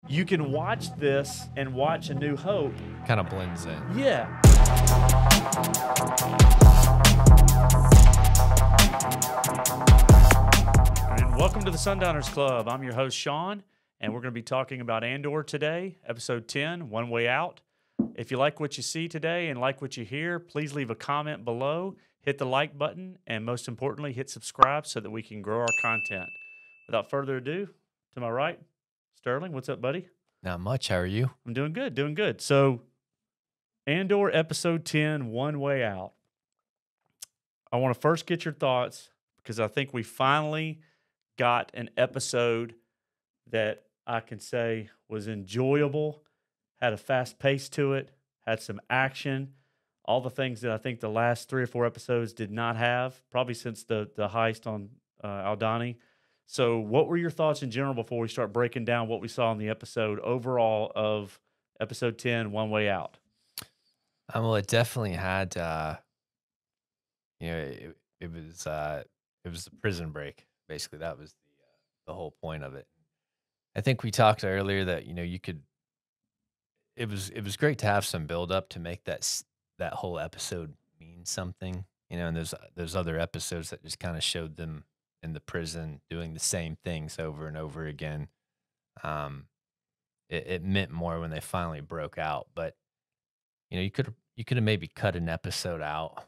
you can watch this and watch A New Hope. Kind of blends in. Yeah. And welcome to the Sundowners Club. I'm your host, Sean, and we're going to be talking about Andor today, episode 10, One Way Out. If you like what you see today and like what you hear, please leave a comment below, hit the like button, and most importantly, hit subscribe so that we can grow our content. Without further ado, to my right, Sterling, what's up, buddy? Not much. How are you? I'm doing good, doing good. So, Andor episode 10, One Way Out. I want to first get your thoughts because I think we finally got an episode that I can say was enjoyable, had a fast pace to it, had some action, all the things that I think the last 3 or 4 episodes did not have, probably since the heist on Aldhani. So what were your thoughts in general before we start breaking down what we saw in the episode overall of episode 10, One Way Out? Well, it definitely had, it was the prison break. Basically, that was the whole point of it. I think we talked earlier that, you could, it was great to have some build up to make that whole episode mean something, and there's other episodes that just kind of showed them in the prison doing the same things over and over again. It meant more when they finally broke out, but you could have maybe cut an episode out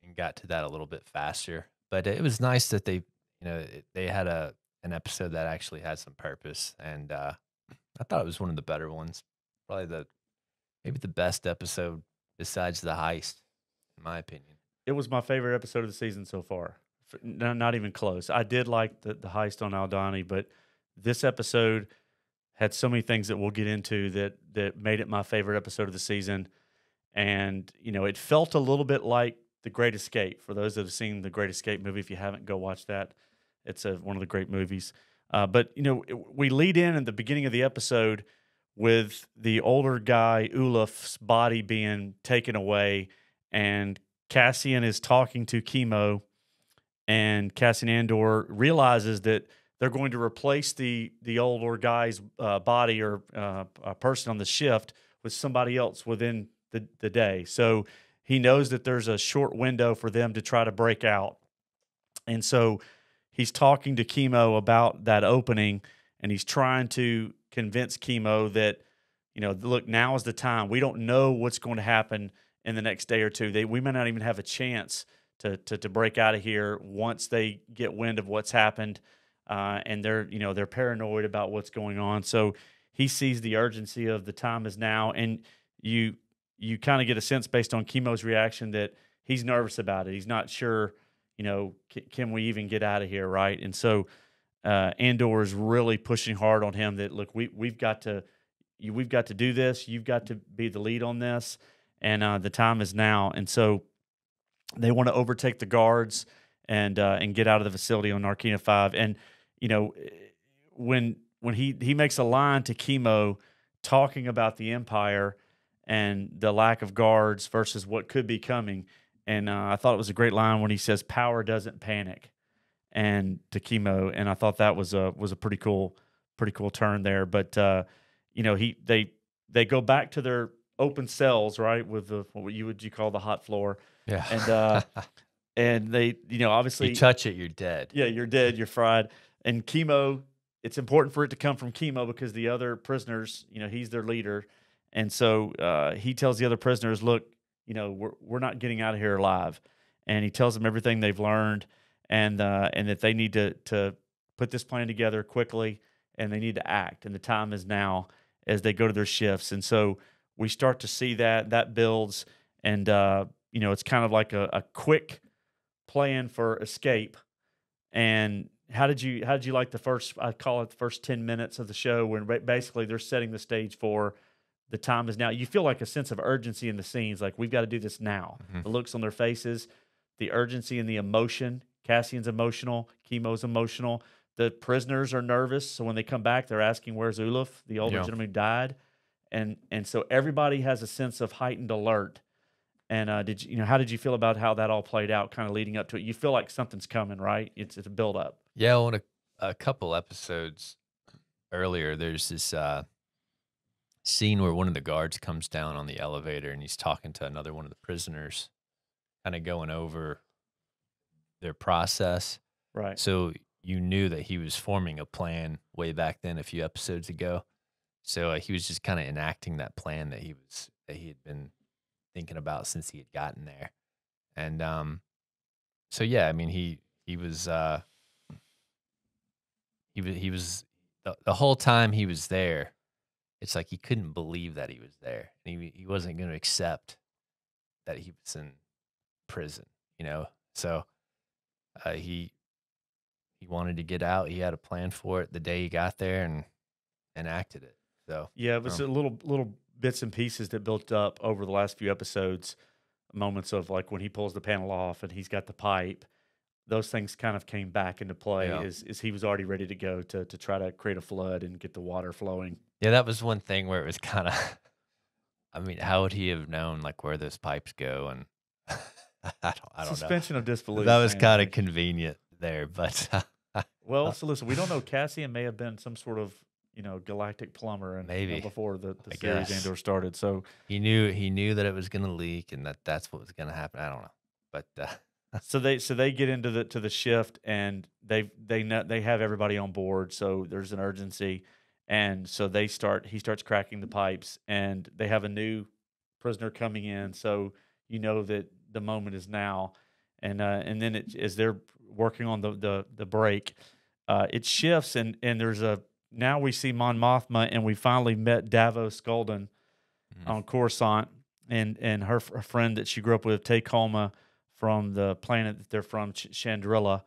and got to that a little bit faster. But it was nice that they had an episode that actually had some purpose, and I thought it was one of the better ones, probably maybe the best episode besides the heist, in my opinion. It was my favorite episode of the season so far. Not even close. I did like the heist on Aldhani, but this episode had so many things that we'll get into that made it my favorite episode of the season. And, it felt a little bit like The Great Escape. For those that have seen The Great Escape movie, if you haven't, go watch that. It's one of the great movies. But, we lead in at the beginning of the episode with the older guy, Ulaf's body being taken away, and Cassian is talking to Chemo, and Cassian Andor realizes that they're going to replace the older guy's body or a person on the shift with somebody else within the day. So he knows that there's a short window for them to try to break out. And so he's talking to Chemo about that opening, and he's trying to convince Chemo that, look, now is the time. We don't know what's going to happen in the next day or two. We may not even have a chance to break out of here once they get wind of what's happened, and they're paranoid about what's going on. So he sees the urgency of the time is now, and you kind of get a sense based on Chemo's reaction that he's nervous about it. He's not sure, can we even get out of here, right? And so Andor is really pushing hard on him that, look, we've got to do this. You've got to be the lead on this, and the time is now. And so they want to overtake the guards and get out of the facility on Narkina 5. And when he makes a line to Chemo talking about the Empire and the lack of guards versus what could be coming, and I thought it was a great line when he says, "Power doesn't panic," and to Chemo, and I thought that was a pretty cool turn there. But they go back to their open cells, right, with what would you call the hot floor. Yeah. And they, obviously you touch it, you're dead. Yeah, you're dead, you're fried. And Chemo, it's important for it to come from Chemo because the other prisoners, he's their leader. And so he tells the other prisoners, look, we're not getting out of here alive. And he tells them everything they've learned and that they need to put this plan together quickly and they need to act. And the time is now as they go to their shifts. And so we start to see that builds, and it's kind of like a quick plan for escape. And how did you like the first, I call it the first 10 minutes of the show, when basically they're setting the stage for the time is now? You feel like a sense of urgency in the scenes, like we've got to do this now. Mm-hmm. The looks on their faces, the urgency and the emotion. Cassian's emotional, Chemo's emotional. The prisoners are nervous, so when they come back, they're asking, "Where's Ulaf, the older gentleman who died?" And so everybody has a sense of heightened alert. And how did you feel about how that all played out, kind of leading up to it? You feel like something's coming, right? It's a build up. Yeah, on a couple episodes earlier, there's this scene where one of the guards comes down on the elevator and he's talking to another one of the prisoners, kind of going over their process. Right. So you knew that he was forming a plan way back then, a few episodes ago. So he was just kind of enacting that plan that he had been thinking about since he had gotten there. And so yeah, I mean he was the whole time he was there. It's like he couldn't believe that he was there, and he wasn't going to accept that he was in prison. You know, so he wanted to get out. He had a plan for it the day he got there and enacted it. So Yeah, it was a little bits and pieces that built up over the last few episodes. Moments of like when he pulls the panel off and he's got the pipe. Those things kind of came back into play yeah, as he was already ready to go to try to create a flood and get the water flowing. yeah, that was one thing where it was kind of. I mean, how would he have known like where those pipes go? And I don't know. Suspension of disbelief, That was man. kind of Like, convenient there, but well, so listen, we don't know. Cassian may have been some sort of galactic plumber, and maybe before the I series guess Andor started. So he knew that it was going to leak and that's what was going to happen. I don't know, but they get into the shift, and they have everybody on board. So there's an urgency, and so he starts cracking the pipes, and they have a new prisoner coming in. So you know that the moment is now, and then as they're working on the break, it shifts, and there's a now we see Mon Mothma, and we finally met Davos Skulden mm, on Coruscant, and her friend that she grew up with, Tay Kolma, from the planet that they're from, Chandrilla,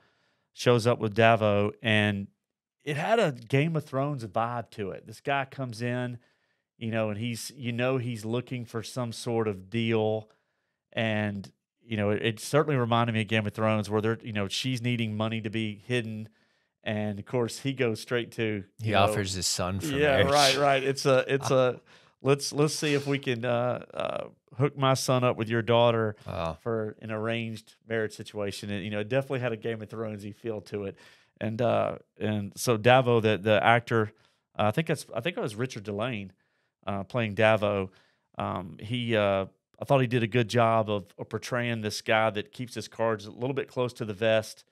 shows up with Davo, and it had a Game of Thrones vibe to it. This guy comes in, and he's looking for some sort of deal, and it certainly reminded me of Game of Thrones, where she's needing money to be hidden, and of course he goes straight to he offers his son for yeah, right, marriage. right. It's a let's see if we can hook my son up with your daughter Oh, for an arranged marriage situation. And it definitely had a Game of Thronesy feel to it. And so Davo, the actor, I think it was Richard Delane playing Davo. I thought he did a good job of portraying this guy that keeps his cards a little bit close to the vest.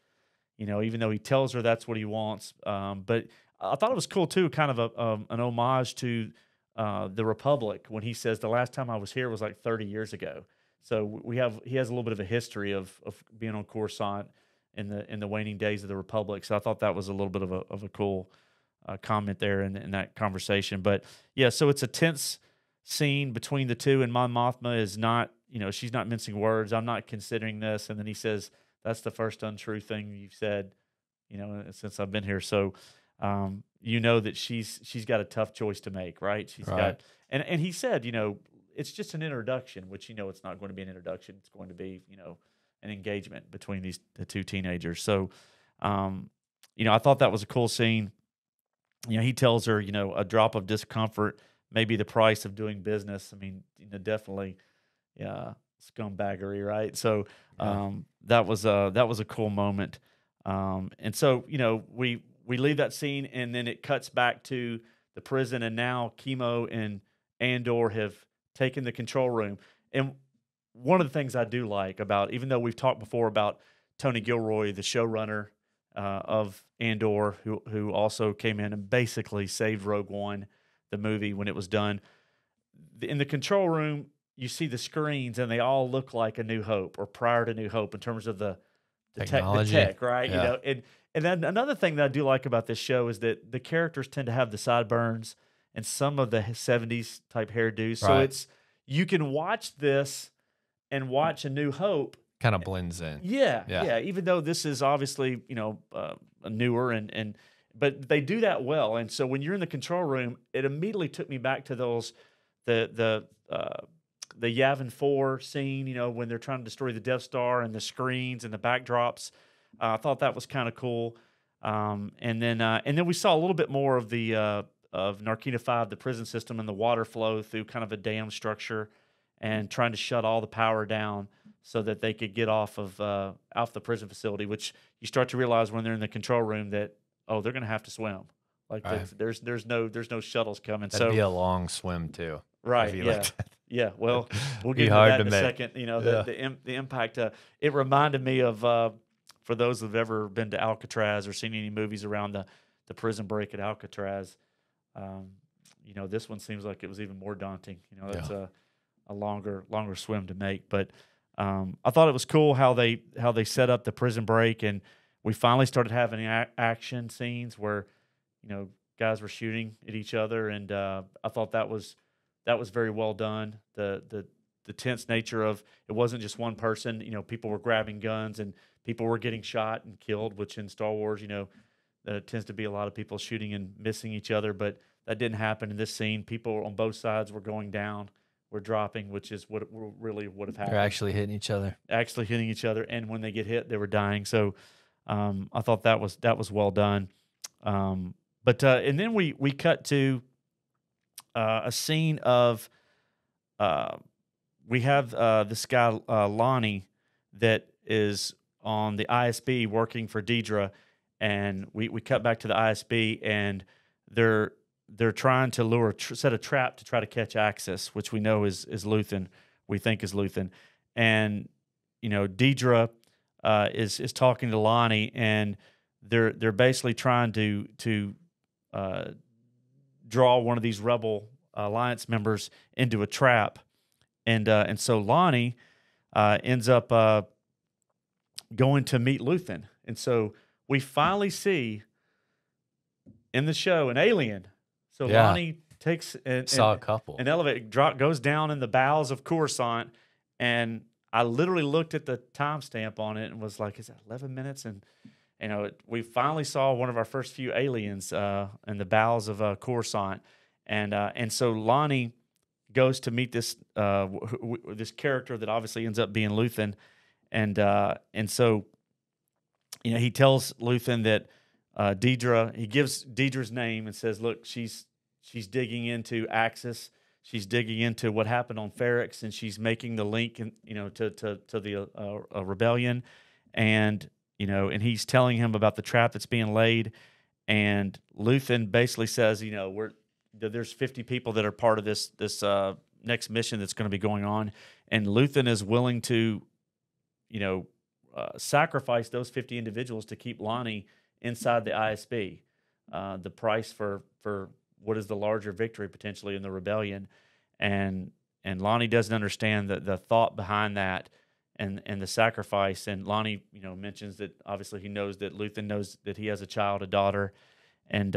Even though he tells her that's what he wants. But I thought it was cool too, kind of an homage to the Republic when he says the last time I was here was like 30 years ago. So he has a little bit of a history of being on Coruscant in the waning days of the Republic. So I thought that was a little bit of a cool comment there in that conversation. But yeah, so it's a tense scene between the two, and Mon Mothma is not, she's not mincing words. I'm not considering this, and then he says, "That's the first untrue thing you've said, since I've been here." So, that she's got a tough choice to make, right? She's right. got, and he said, it's just an introduction, which it's not going to be an introduction. It's going to be, an engagement between the two teenagers. So, I thought that was a cool scene. He tells her, a drop of discomfort may be the price of doing business. I mean, definitely, yeah, scumbaggery, right? So, Yeah. that was a cool moment. And so we leave that scene, and then it cuts back to the prison, and now Chemo and Andor have taken the control room. And one of the things I do like about, even though we've talked before about Tony Gilroy, the showrunner of Andor, who also came in and basically saved Rogue One, the movie, when it was done. In the control room, you see the screens, and they all look like A New Hope or prior to New Hope in terms of the Technology. tech, right? Yeah. And then another thing that I do like about this show is that the characters tend to have the sideburns and some of the 70s type hairdos. So Right. you can watch this and watch A New Hope. Kind of blends in. Yeah, Yeah. yeah. Even though this is obviously, newer but they do that well. And so when you're in the control room, it immediately took me back to the Yavin 4 scene, when they're trying to destroy the Death Star, and the screens and the backdrops. I thought that was kind of cool. And then we saw a little bit more of the of Narkina 5, the prison system, and the water flow through kind of a dam structure, and trying to shut all the power down so that they could get off the prison facility, which you start to realize when they're in the control room that, oh, they're going to have to swim. Like Right. there's no shuttles coming. That'd So be a long swim too. right, If you yeah, like that. yeah. Well, we'll Be get into hard that to in a make. second. You know, Yeah. the impact. It reminded me of for those who've ever been to Alcatraz or seen any movies around the prison break at Alcatraz. Um, you know, this one seems like it was even more daunting. You know, it's Yeah. a longer swim to make. But I thought it was cool how they set up the prison break, and we finally started having action scenes where, you know, guys were shooting at each other, and I thought that was very well done. The tense nature of it wasn't just one person. You know, people were grabbing guns and people were getting shot and killed, which in Star Wars, you know, tends to be a lot of people shooting and missing each other, but that didn't happen in this scene. People on both sides were going down, were dropping, which is what really would have happened. They're actually hitting each other. Actually hitting each other, and when they get hit, they were dying. So I thought that was well done. But and then we cut to a scene of we have this guy Lonnie that is on the ISB working for Deidre, and we cut back to the ISB, and they're trying to set a trap to try to catch Axis, which we know is Luthen. We think is Luthen, and you know Deidre is talking to Lonnie, and they're basically trying to draw one of these rebel alliance members into a trap, and so Lonnie ends up going to meet Luthen, and so we finally see in the show an alien. So Yeah. Lonnie takes Saw a couple. an elevator goes down in the bowels of Coruscant, and I literally looked at the timestamp on it and was like, "Is that 11 minutes?" And you know, we finally saw one of our first few aliens in the bowels of Coruscant, and so Lonnie goes to meet this this character that obviously ends up being Luthen, and so you know he tells Luthen that Deidre, he gives Deidre's name and says, "Look, she's digging into Axis, she's digging into what happened on Ferrix, and she's making the link, and you know, to the rebellion, and you know, and he's telling him about the trap that's being laid, and Luthen basically says, you know, there's 50 people that are part of this next mission that's going to be going on, and Luthen is willing to, you know, sacrifice those 50 individuals to keep Lonnie inside the ISB. The price for what is the larger victory potentially in the rebellion, and Lonnie doesn't understand the thought behind that and the sacrifice. And Lonnie, you know, mentions that obviously he knows that Luthen knows that he has a child, a daughter, and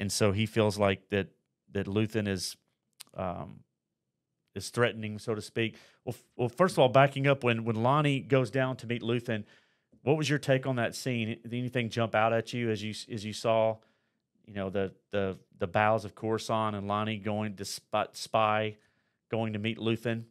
so he feels like that Luthen is threatening, so to speak. Well, first of all, backing up, when Lonnie goes down to meet Luthen, what was your take on that scene? Did anything jump out at you as you saw, you know, the bowels of Coruscant and Lonnie going to spy, going to meet Luthen?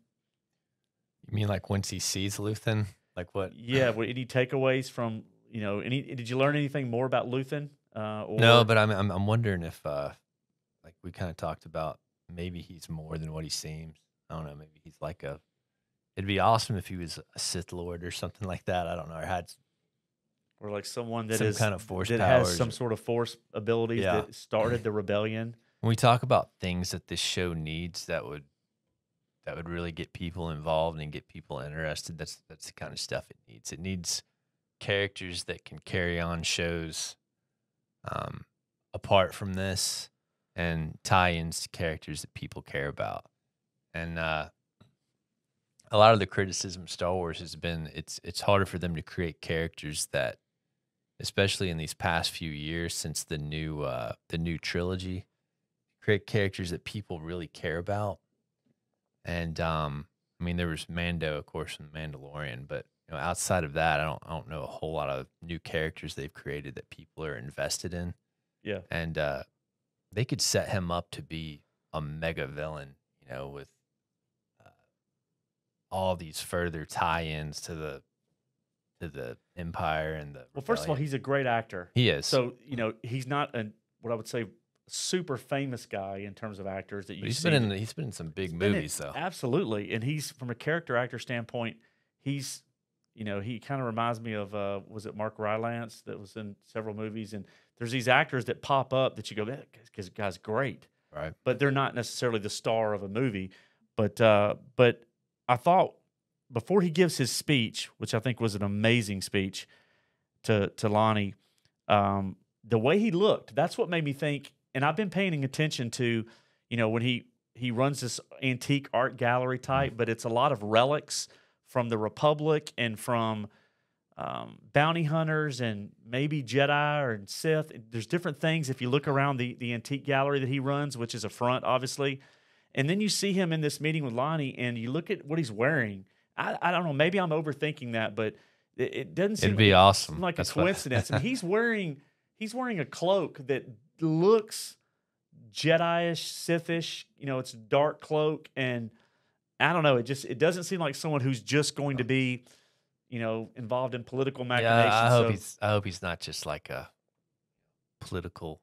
You mean like once he sees Luthen? Like what? Yeah. Any takeaways from, you know, did you learn anything more about Luthen? No, but I'm wondering if like we kind of talked about, maybe he's more than what he seems. I don't know. Maybe he's like it'd be awesome if he was a Sith Lord or something like that. I don't know. Or had or like someone that some is kind of force that powers. has some sort of force abilities Yeah. that started the rebellion. When we talk about things that this show needs that would really get people involved and get people interested, that's the kind of stuff it needs. It needs characters that can carry on shows apart from this, and tie-ins to characters that people care about. And a lot of the criticism of Star Wars has been it's harder for them to create characters that, especially in these past few years since the new trilogy, create characters that people really care about. And I mean, there was Mando, of course, from The Mandalorian, but you know, outside of that, I don't know a whole lot of new characters they've created that people are invested in. Yeah. And they could set him up to be a mega villain, you know, with all these further tie-ins to the Empire and the Well, first of all, Rebellion. he's a great actor. He is. So, you know, he's not what I would say super famous guy in terms of actors that you But he's see. been in some big Been in- movies though. Absolutely. And he's, from a character actor standpoint, he's he kind of reminds me of was it Mark Rylance that was in several movies, and there's these actors that pop up that you go, that guy's great, Right. but they're not necessarily the star of a movie. But I thought before he gives his speech, which I think was an amazing speech to Lonnie, the way he looked, that's what made me think. And I've been paying attention to, when he runs this antique art gallery type, but it's a lot of relics from the Republic and from bounty hunters and maybe Jedi or Sith. There's different things if you look around the antique gallery that he runs, which is a front, obviously. And then you see him in this meeting with Lonnie, and you look at what he's wearing. I don't know. Maybe I'm overthinking that, but it doesn't seem It'd be awesome. seem like That's a coincidence. And he's wearing a cloak that looks Jedi-ish, Sith-ish. It's a dark cloak, and I don't know. It doesn't seem like someone who's just going to be, involved in political machinations. Yeah, I hope he's not just like a political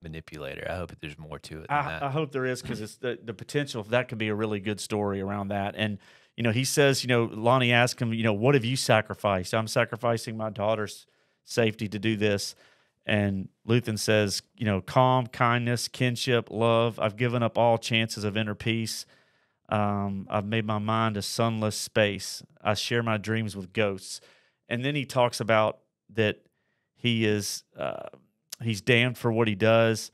manipulator. I hope there's more to it than that. I hope there is, because it's the potential of that could be a really good story around that. And he says, Lonnie asked him, what have you sacrificed? I'm sacrificing my daughter's safety to do this. And Luthen says, calm, kindness, kinship, love. I've given up all chances of inner peace. I've made my mind a sunless space. I share my dreams with ghosts. And then he talks about that he is he's damned for what he does.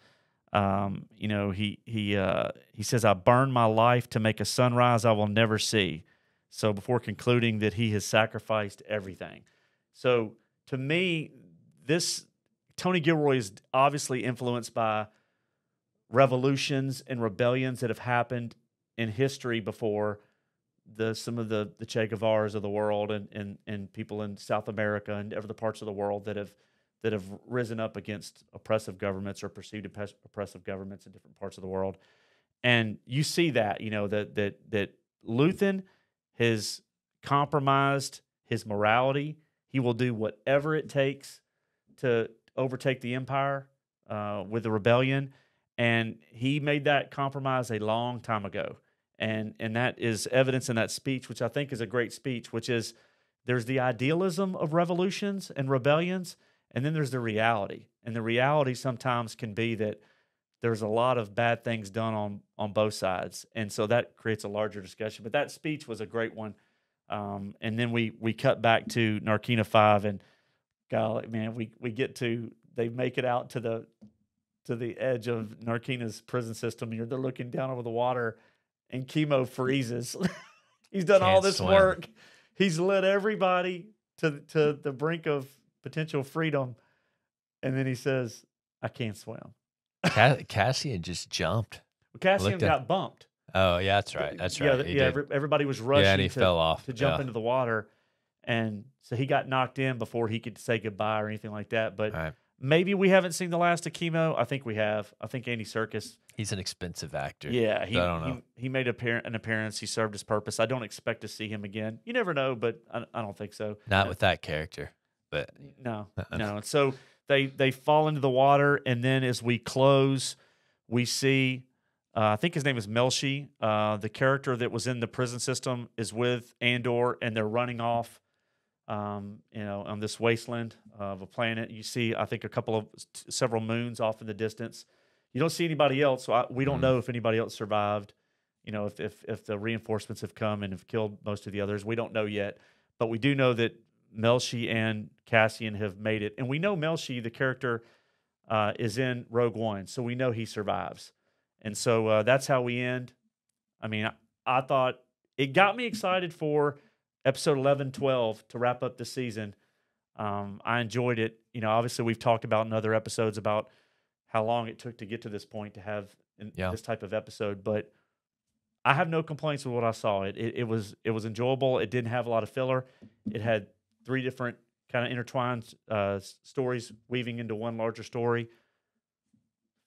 He says, I burn my life to make a sunrise I will never see. So before concluding that he has sacrificed everything. So to me, Tony Gilroy is obviously influenced by revolutions and rebellions that have happened in history before, some of the Che Guevaras of the world and people in South America and other parts of the world that have risen up against oppressive governments or perceived oppressive governments in different parts of the world. And you see that, that Luthen has compromised his morality. He will do whatever it takes to overtake the Empire with the rebellion. And he made that compromise a long time ago. And that is evidence in that speech, which I think is a great speech, which is there's the idealism of revolutions and rebellions, and then there's the reality. And the reality sometimes can be that there's a lot of bad things done on both sides. And so that creates a larger discussion. But that speech was a great one. And then we cut back to Narkina 5, and golly, man, we get to, they make it out to the edge of Narkina's prison system. They're looking down over the water, and Chemo freezes. He's done all this work. He's led everybody to the brink of potential freedom. And then he says, I can't swim. Cassian just jumped. Well, Cassian got bumped. Oh, yeah, that's right. That's right. Everybody was rushing and he fell off to jump into the water. And so he got knocked in before he could say goodbye or anything like that. But maybe we haven't seen the last of Chemo. I think we have. I think Andy Serkis. He's an expensive actor. Yeah, I don't know. He made an appearance. He served his purpose. I don't expect to see him again. You never know, but I don't think so. Not with that character. But no. So they fall into the water, and then as we close, we see I think his name is Melshi. The character that was in the prison system is with Andor, and they're running off. On this wasteland of a planet. You see, I think, several moons off in the distance. You don't see anybody else, so we don't know if anybody else survived. If the reinforcements have come and have killed most of the others, we don't know yet. But we do know that Melshi and Cassian have made it, and we know Melshi, the character, is in Rogue One, so we know he survives. And so that's how we end. I mean, I thought it got me excited for episode 11, 12 to wrap up the season. I enjoyed it. Obviously we've talked about in other episodes about how long it took to get to this point to have this type of episode, but I have no complaints with what I saw. It was enjoyable. It didn't have a lot of filler. It had 3 different kind of intertwined stories weaving into one larger story.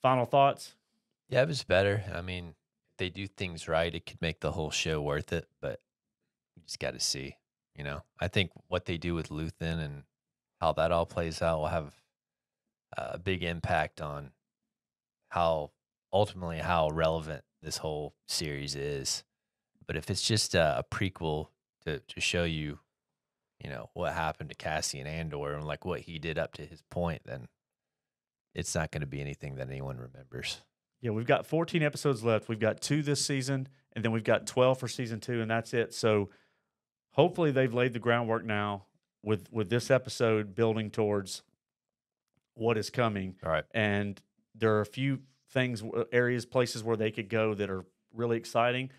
Final thoughts? Yeah, it was better. I mean, if they do things right, it could make the whole show worth it, but you just got to see, I think what they do with Luthen and how that all plays out will have a big impact on how relevant this whole series is. But if it's just a prequel to show you what happened to Cassian Andor and like what he did up to his point, then it's not going to be anything that anyone remembers. Yeah, we've got 14 episodes left. We've got 2 this season, and then we've got 12 for season 2, and that's it. So hopefully they've laid the groundwork now with this episode building towards what is coming. All right. And there are a few things, areas, places where they could go that are really exciting.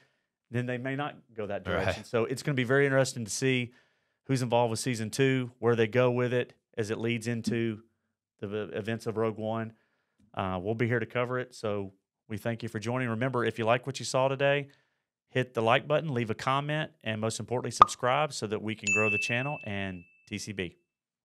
Then they may not go that direction. Right. So it's going to be very interesting to see who's involved with season 2, where they go with it as it leads into the events of Rogue One. We'll be here to cover it. So we thank you for joining. Remember, if you like what you saw today, hit the like button, leave a comment, and most importantly, subscribe so that we can grow the channel. And TCB.